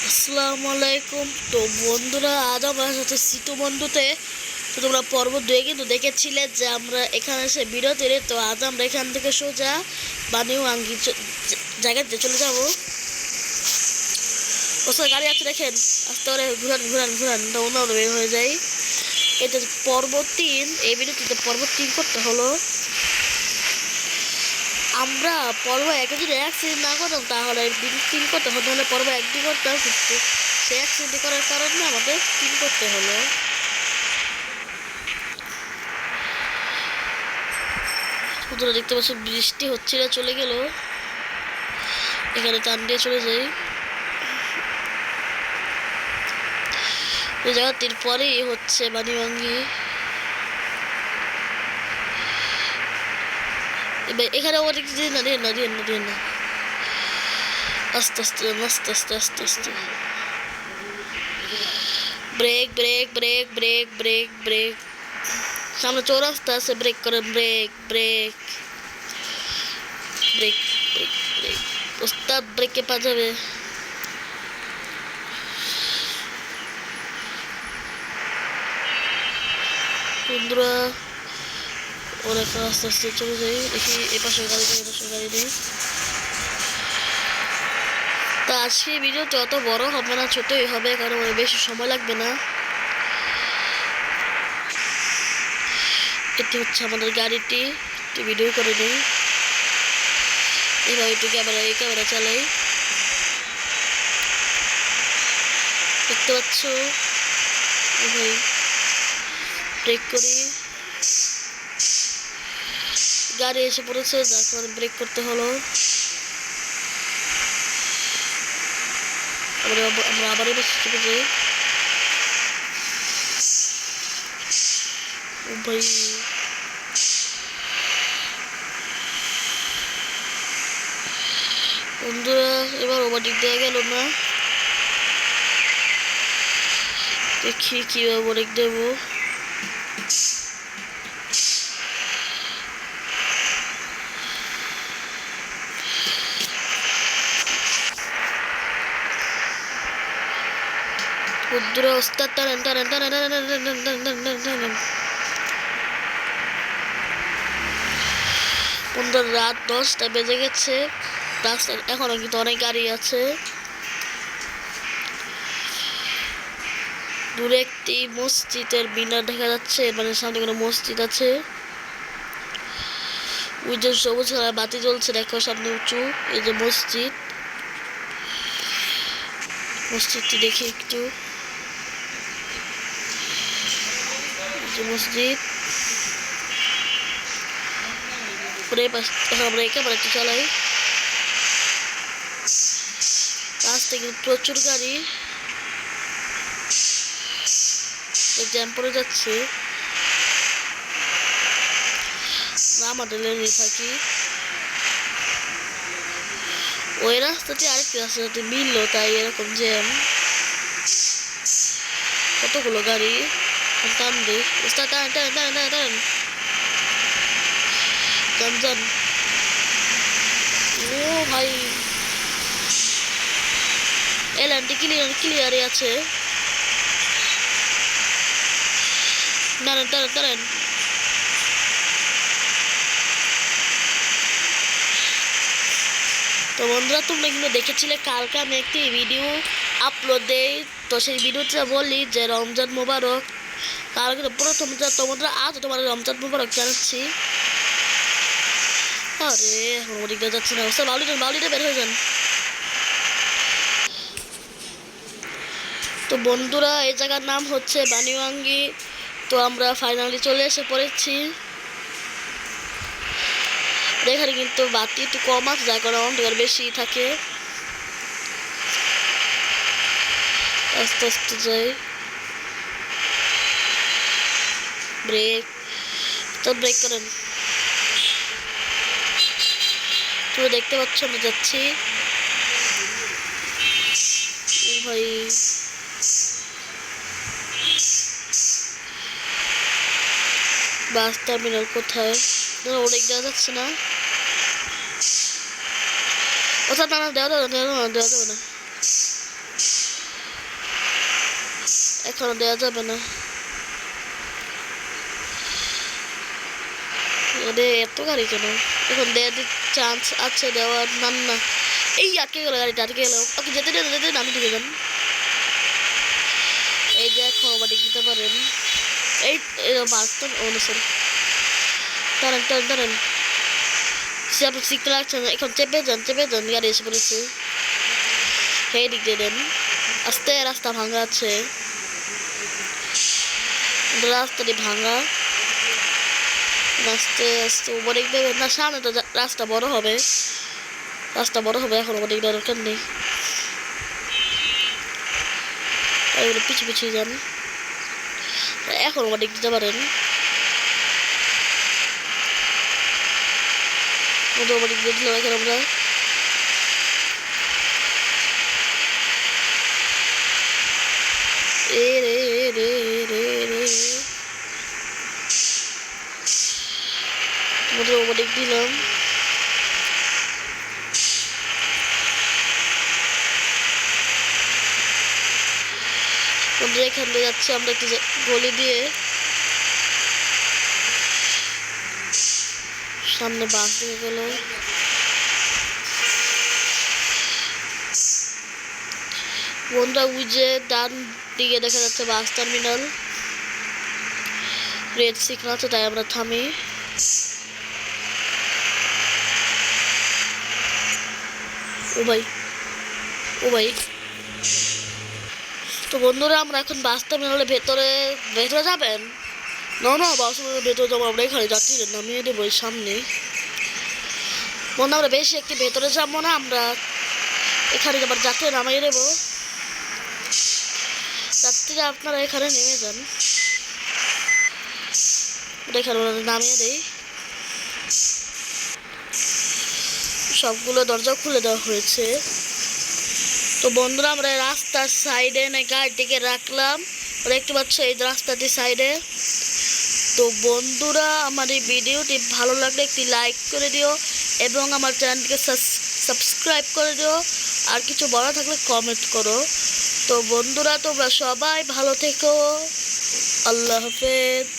আসসালামু আলাইকুম। তো বন্ধুরা, আজ আমরা হচ্ছে সিটু বন্ধুতে। তো তোমরা পর্ব 2 কিন্তু দেখেছিলে যে আমরা এখানে এসে বিরতিরে। তো আজ আমরা এখান থেকে সোজা বানিও আঙ্গি জায়গাতে চলে যাব। ওসব গাড়ি আছে দেখেন, আস্তে করে ঘুরান ঘুরান ঘুরান, অন্য বের হয়ে যায়। এটা পর্ব 3। এই বিরতিতে পর্ব 3 করতে হলো। আমরা পর্ব 1 যদি অ্যাক্সিডেন্ট না করতাম তাহলে 3 করতে হতো, নাহলে পর্ব 1 করতাম, কিন্তু সে অ্যাক্সিডেন্ট করার কারণে আমাদের 3 করতে হলো। বন্ধুরা দেখতে পাচ্ছ বৃষ্টি হচ্ছিল, চলে গেল। এখানে টান দিয়ে চলে যাই। ওই জায়গাটির পরেই হচ্ছে বানিভাঙ্গি। এখানে অনেক দিন না দিন না দিন না দিন না, আস্তে আস্তে আস্তে আস্তে আস্তে আস্তে। Brake brake brake brake brake brake. সামনে চৌরাস্তা আছে, ব্রেক করেন, brake brake brake brake brake. ওস্তাদ ব্রেকে পা যাবে। বন্ধুরা ওরা আস্তে আস্তে চলে যাই। দেখি এ পাশের গাড়ি নেই, এ পাশের গাড়ি নেই। তা আজকে ভিডিওটা অত বড় হবে না, ছোটই হবে, কারণ বেশি সময় লাগবে না। এটি হচ্ছে আমাদের গাড়িটি, একটু ভিডিও করে নিই। এইভাবে একটু ক্যামেরা চালাই। দেখতে পাচ্ছ ভাই, ব্রেক করি। গাড়ি এসে পড়েছে, যার কারণে ব্রেক করতে হলো। আমরা আবার এবার চলে যাই। ভাই বন্ধুরা, এবার ওভারটেক দেওয়া গেল না। দেখি কিভাবে ওভারটেক দেবো। বন্ধুরা ওস্তাদ টানেন টানেন টানেন টানেন টানেন টানেন টানেন টানেন। বন্ধুরা রাত 10টা বেজে গেছে, রাস্তায় এখনো কিন্তু অনেক গাড়ি আছে। দূরে একটি মসজিদের মিনার দেখা যাচ্ছে, মানে সামনে কোনো মসজিদ আছে। ওই যে সবুজ কালার বাতি জ্বলছে দেখো সামনে উঁচু, এই যে মসজিদ। মসজিদটি দেখি একটু, মসজিদ। আমরা একেবারে একটু চালাই। রাস্তায় কিন্তু প্রচুর গাড়ি, জ্যাম পড়ে যাচ্ছে। আমাদের লেনে থাকি। ওই রাস্তাটি আরেকটি রাস্তার সাথে মিললো, তাই এরকম জ্যাম। কতগুলো গাড়ি, টান দিই। টান টান টান টান টান টান টান। ও ভাই, এলান্টি ক্লিয়ারই আছে। দাঁড়ান দাঁড়ান দাঁড়ান। তো বন্ধুরা, তোমরা কিন্তু দেখেছিলে কালকে আমি একটি ভিডিও আপলোড দেই। তো সেই ভিডিওটা বলি যে রমজান মোবারক। কালকে প্রথম তোমরা আজ তোমার রমজান মোবারক জানাচ্ছি। আরে ওদিকটা যাচ্ছে না, বাউলিটা বের হয়ে যান। তো বন্ধুরা, এই জায়গার নাম হচ্ছে বানিওয়াঙ্গি। তো আমরা ফাইনালি চলে এসে পড়েছি। এখানে কিন্তু বাতি একটু কম আছে, যার কারণে অন্ধকার বেশি থাকে। আস্তে আস্তে যাই। ব্রেক, তো ব্রেক করেন। তুমি দেখতে পাচ্ছ আমরা যাচ্ছি। ভাই বাস টার্মিনাল কোথায়? অনেক দেওয়া যাচ্ছে না। ওটা না দেওয়া যাবে না। এখনো দেওয়া যাবে না। ওরে এত গাড়ি কেন? এখন দেওয়ার চান্স আছে দেওয়ার? না না, এই আটকে গেল, গাড়িটা আটকে গেল। ওকে যেতে যেতে যেতে আমি ঢুকে যান। এই যে এখন বাড়ি দিতে পারেন। এই বাস্তব অনুসার দাঁড়ান দাঁড়ান দাঁড়ান, সে আপনার শিখতে লাগছে না। এখন চেপে যান গাড়ি এসে পড়েছে। হে দিক দিয়ে দেন, আস্তে, রাস্তা ভাঙা আছে, রাস্তাটি ভাঙা। আস্তে আস্তে ওভারটেক দেবেন না, সামনে তো রাস্তা বড় হবে, এখন ওভারটেক দেওয়ার দরকার নেই। এগুলো পিছিয়ে পিছিয়ে যান, এখন ওভারটেক দিতে পারেন। ওভারটেক দিয়ে দিলাম এখন আমরা। এ রে রে রে রে তোমাদের ওভারটেক দিলাম। বন্ধুরা এখান দিয়ে যাচ্ছি আমরা একটু গলি দিয়ে, সামনে বাস দিয়ে গেল। বন্ধুরা ওই যে ডান দিকে দেখা যাচ্ছে বাস টার্মিনাল, রেড সিগন্যাল আছে, তাই আমরা থামি। ও ভাই, ও ভাই। তো বন্ধুরা আমরা এখন বাস টার্মিনালের ভেতরে যাবেন? না না, বাস ভেতরে যাবো আমরা, এখানে যাত্রীদের নামিয়ে দেবো এই সামনে। বন্ধু আমরা বেশি একটি ভেতরে যাবো না, আমরা এখানে আবার যাত্রী নামিয়ে দেবো। যাত্রীরা আপনারা এখানে নেমে যান, এখানে নামিয়ে দেই। সবগুলো দরজা খুলে দেওয়া হয়েছে। তো বন্ধুরা আমরা রাস্তার সাইডে গাড়িটিকে রাখলাম, দেখতে পাচ্ছ এই রাস্তাটির সাইডে। তো বন্ধুরা আমার এই ভিডিওটি ভালো লাগলে একটি লাইক করে দিও এবং আমার চ্যানেলটিকে সাবস্ক্রাইব করে দিও, আর কিছু বলা থাকলে কমেন্ট করো। তো বন্ধুরা তোমরা সবাই ভালো থেকো, আল্লাহ হাফেজ।